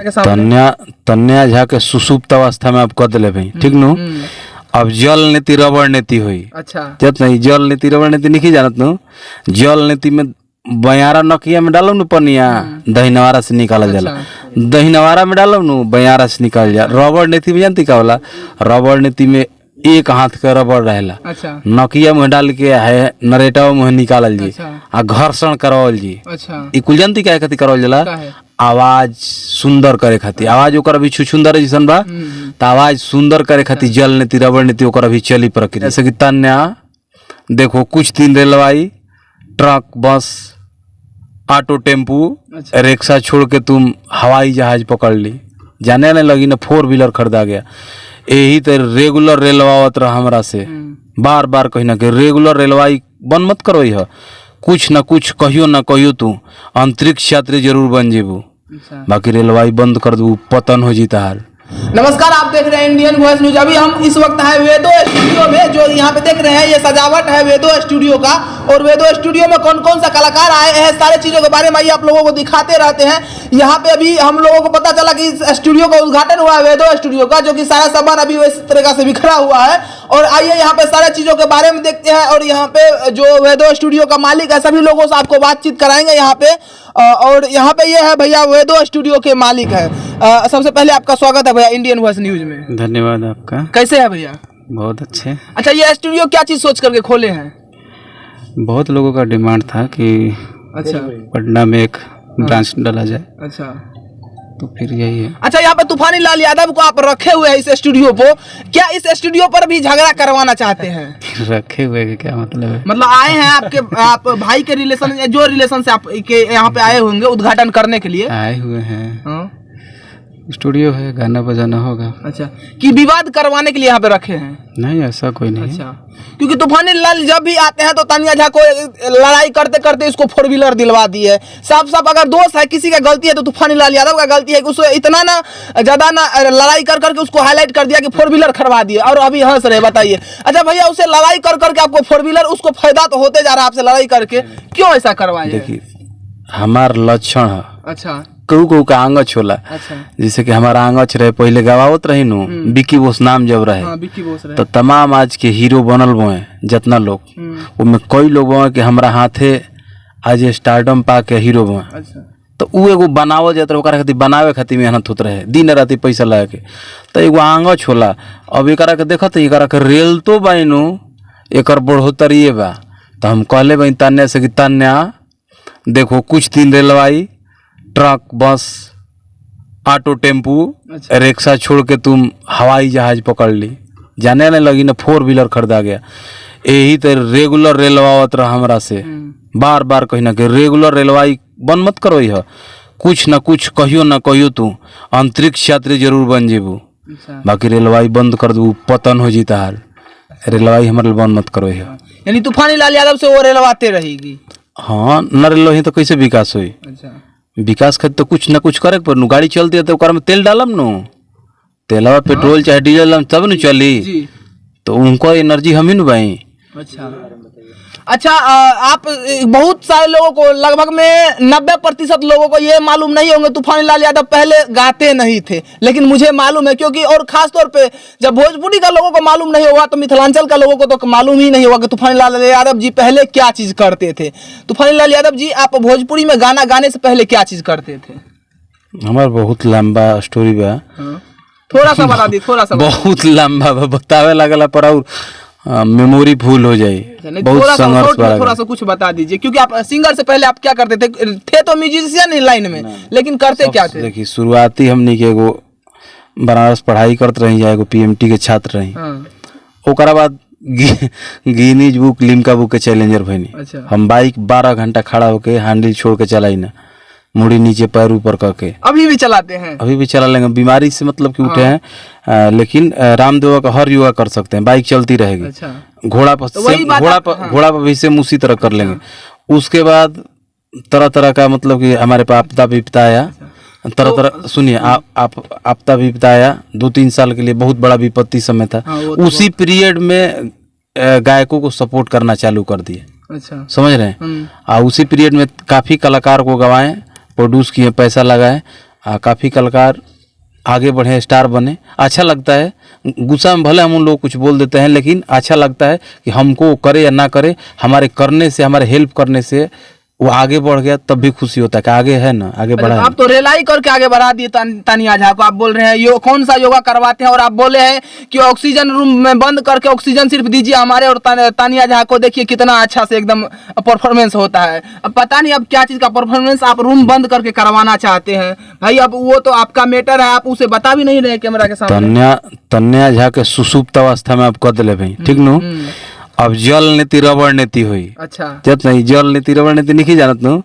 तन्या तन्या झा के सुसुप्त अवस्था में आप कह दिले भाई, ठीक नु। अब जल नीति रबड़ नीति हुई। अच्छा, जत नहीं जल नीति रबड़ नीति नहीं जानत नु। जल नीति में बयारा नकिया में डालो नु पनिया, दहीनवारा से निकालल जाला। दहीनवारा में डालो नु बयारा से निकाल जा। रबड़ नीति में जानती का होला? रबड़ नीति में एक हाथ का रबड़ रहेला। अच्छा, नकिया में डाल के है नरेटा में निकालल जी। अच्छा, आ घर्षण करावल जी। अच्छा, ई कुल जानती का खातिर करावल जाला? आवाज सुंदर करे खातिर। आवाज ओकर अभी छुछुंदर जैसन बा, त आवाज सुंदर करे खातिर जल नीति रबड़ नीति ओकर अभी चली प्रक्रिया। जैसे कि तन्या देखो कुछ दिन रेलवाई, ट्रक, बस, ऑटो, टेम्पू, रिक्शा छोड़ के तुम हवाई जहाज पकड़ ली। जाने नहीं लगी ना 4 व्हीलर खरीदा गया। यही तो रेगुलर रेलवावत रहा हमरा से बार बार कहीं ना कहीं। रेगुलर रेलवाई बंद मत करो, यह कुछ ना कुछ कहियो ना कहियो तू अंतरिक्ष यात्री जरूर बन जेबू। बाकी रेलवाई बंद कर दू पतन हो जीता हाल। नमस्कार, आप देख रहे हैं इंडियन वॉइस न्यूज। अभी हम इस वक्त है वेदो स्टूडियो में। जो यहाँ पे देख रहे हैं ये सजावट है वेदो स्टूडियो का। और वेदो स्टूडियो में कौन कौन सा कलाकार आए हैं, सारे चीजों के बारे में आप लोगों को दिखाते रहते हैं। यहाँ पे अभी हम लोगों को पता चला कि इस स्टूडियो का उद्घाटन हुआ है वेदो स्टूडियो का, जो कि सारा सामान अभी इस तरीके से बिखरा हुआ है। और आइए यहाँ पे सारे चीजों के बारे में देखते हैं। और यहाँ पे जो वेदो स्टूडियो का मालिक है, सभी लोगों से आपको बातचीत कराएंगे यहाँ पे। और यहाँ पे ये है भैया वेदो स्टूडियो के मालिक है। सबसे पहले आपका स्वागत है भैया इंडियन वॉइस न्यूज में। धन्यवाद आपका। कैसे है भैया? बहुत अच्छे। अच्छा, ये स्टूडियो क्या चीज सोच करके खोले हैं? बहुत लोगों का डिमांड था कि अच्छा, पटना में एक ब्रांच डाला जाए, अच्छा, तो फिर यही है। अच्छा, यहाँ पे तूफानी लाल यादव को आप रखे हुए हैं इस स्टूडियो को। क्या इस स्टूडियो पर भी झगड़ा करवाना चाहते हैं? रखे हुए के क्या मतलब है? मतलब आए हैं आप भाई के रिलेशन, जो रिलेशन से आप के यहाँ पे आए होंगे उद्घाटन करने के लिए आए हुए हैं। हाँ? स्टूडियो है, गाना बजाना होगा। अच्छा, कि विवाद करवाने के लिए यहाँ पे रखे हैं? नहीं, ऐसा कोई नहीं। अच्छा, क्योंकि तूफानी लाल जब भी आते हैं तो तन्या झा को लड़ाई करते करते इसको 4 व्हीलर दिलवा दी है। साफ साफ अगर दोस्त है, किसी का गलती है तो तूफानी लाल यादव का गलती है कि उसको इतना ना ज्यादा ना लड़ाई कर करके उसको हाईलाइट कर दिया कि 4 व्हीलर खरवा दिए और अभी हंस रहे। बताइए। अच्छा भैया, उसे लड़ाई कर करके आपको 4 व्हीलर, उसको फायदा तो होते जा रहा है आपसे लड़ाई करके, क्यों ऐसा करवाए? देखिए, हमार लक्षण है। अच्छा, कहू कहू का आंगच होला। अच्छा, जैसे कि हमारा आंगच रहे पहले गवावत रही नु, बिक्की बोस नाम जब रहे, हाँ, बिक्की बोस रहे। तो तमाम आज के हीरो बनल बोए जितना लोग, उनमें कई लोग बोए कि हमरा हाथे आज स्टारडम पा के हीरो बोए। अच्छा, तो उ एगो बनावल जात रहे, ओकरा खातिर बनावे खातिर मेहनत होत रहे, दिन राति पैसा लगा के। तो एगो आंगच होला। अब एकरा के देखत एकरा के रेल तो बाइनु एकर बढ़ोतरीये बा। तो हम कहले बाई तन्या से कि तन्या देखो कुछ दिन रेलवाई, ट्रक, बस, ऑटो, टेम्पू, रिक्शा छोड़ के तुम हवाई जहाज पकड़ ली। जाने नहीं लगी ना 4 व्हीलर खरीदा गया। यही तो रेगुलर रेलवावत रहा हमरा से बार बार कहीं ना कहीं। रेगुलर रेलवाई बंद मत करो, यह कुछ ना कुछ कहियो ना कहियो तू अंतरिक्ष यात्री जरूर बन जेबू। बाकी रेलवाई बंद कर दू पतन हो जीता हाल। रेलवाई हमारे बंद मत करो। यह यानी तूफानी लाल यादव से वो रेलवाते रहेगी? हाँ, न रेलवाई तो कैसे विकास हुई? अच्छा, विकास खातिर तो कुछ ना कुछ करे पर नु। गाड़ी चलती है तो ओकरा में तेल डालम नु, तेलवा पेट्रोल चाहे डीजल तब न चली। तो उनको एनर्जी हम ही न भाई। अच्छा, अच्छा, आप बहुत सारे लोगों को, लगभग में 90% लोगों को ये मालूम नहीं होंगे तूफानी लाल यादव पहले गाते नहीं थे, लेकिन मुझे मालूम है। क्योंकि और खास तौर पे जब भोजपुरी का लोगों को मालूम नहीं होगा तो मिथिलांचल का लोगों को तो मालूम ही नहीं होगा कि तूफानी लाल यादव जी पहले क्या चीज करते थे। तूफानी लाल यादव जी, आप भोजपुरी में गाना गाने से पहले क्या चीज करते थे? हमार बहुत लंबा स्टोरी बा। थोड़ा सा बता दी, थोड़ा सा। बहुत लंबा बतावे लगला पर और मेमोरी फुल हो जाए। बहुत संघर्ष वाला। थोड़ा सा कुछ बता दीजिए, क्योंकि आप सिंगर से पहले आप क्या करते थे तो म्यूजिशियन ही लाइन में, लेकिन करते क्या थे? देखिए, शुरुआती हमनी के एगो बनारस पढ़ाई करते रही, एगो PMT के छात्र रही। ओकरा बाद गिनीज बुक, लिम्का बुक के चैलेंजर भइनी। अच्छा। हम बाइक 12 घंटा खड़ा होके हैंडल छोड़ के चलाई ना, मुड़ी नीचे पैर ऊपर करके। अभी भी चलाते हैं? अभी भी चला लेंगे। बीमारी से मतलब कि उठे हैं, लेकिन रामदेव का हर युवा कर सकते हैं, बाइक चलती रहेगी। अच्छा। घोड़ा पर घोड़ा पर भी सेम उसी तरह कर लेंगे। उसके बाद तरह तरह का मतलब कि हमारे पास आपदा विपदा आया, तरह तरह। सुनिए, आपदा विपदा आया 2-3 साल के लिए, बहुत बड़ा विपत्ति समय था। उसी पीरियड में गायकों को सपोर्ट करना चालू कर दिए। अच्छा, समझ रहे हैं? उसी पीरियड में काफी कलाकार को गवाएं, प्रोड्यूस किए, पैसा लगाए काफ़ी कलाकार आगे बढ़े, स्टार बने, अच्छा लगता है। गुस्सा में भले हम उन लोग कुछ बोल देते हैं, लेकिन अच्छा लगता है कि हमको करे या ना करे, हमारे करने से, हमारे हेल्प करने से वो आगे बढ़ गया, तब भी खुशी होता है कि आगे है ना, आगे बढ़ा है। आप तो रेलाई करके आगे बढ़ा दिए तानिया झा को। आप बोल रहे हैं कौन सा योगा करवाते हैं, और आप बोले हैं कि ऑक्सीजन रूम में बंद करके ऑक्सीजन सिर्फ दीजिए हमारे, और तानिया झा को देखिए कितना अच्छा से एकदम परफॉर्मेंस होता है। अब पता नहीं अब क्या चीज़ का परफॉर्मेंस आप रूम बंद करके करवाना चाहते हैं भाई। अब वो तो आपका मैटर है, आप उसे बता भी नहीं रहे कैमरा के सामने। तन्या झा के सुसुप्त अवस्था में आप कह दिले भाई, ठीक नु। अब जल नीति रबड़ नीति हुई। अच्छा, जत नहीं जल नीति रबड़ नीति नहीं जानत नु।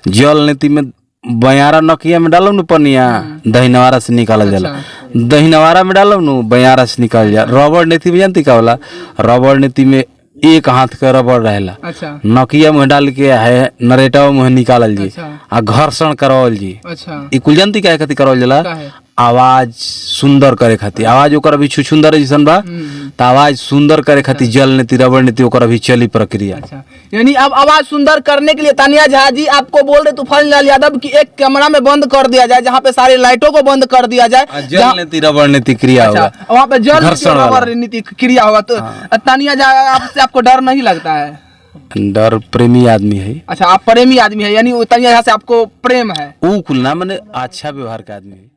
जल नीति में बयारा नकिया में डालो नु पनिया, दहीनवारा से निकाला जाला। दहीनवारा में डालो नु, बयारा से निकाल जा। रबड़ नीति में जानती का होला? रबड़ नीति में एक हाथ का रबड़ रहेला। अच्छा, नकिया में डाल के है नरेटा में निकालल जी। अच्छा, आ घर्षण करवल जी। अच्छा, ई कुल जानती क्या खातिर करवल जाला? आवाज सुंदर करे खातिर। आवाज ओकर अभी छुछुंदर जैसन बा, तो आवाज सुंदर करे खातिर जल नीति रबड़ नीति ओकर अभी चली प्रक्रिया। अच्छा, यानी अब आवाज सुंदर करने के लिए तानिया झा जी आपको बोल रहे तूफान लाल यादव कि एक कमरा में बंद कर दिया जाए, जहाँ पे सारी लाइटों को बंद कर दिया जाए, जल नीति रबड़ नीति क्रिया होगा, वहाँ पे जल रबड़ नीति क्रिया होगा। तो तानिया झा आपसे आपको डर नहीं लगता है? डर प्रेमी आदमी है। अच्छा, आप प्रेमी आदमी है, यानी तानिया झा से आपको प्रेम है। ऊ कुल ना, मैंने अच्छा व्यवहार का आदमी है।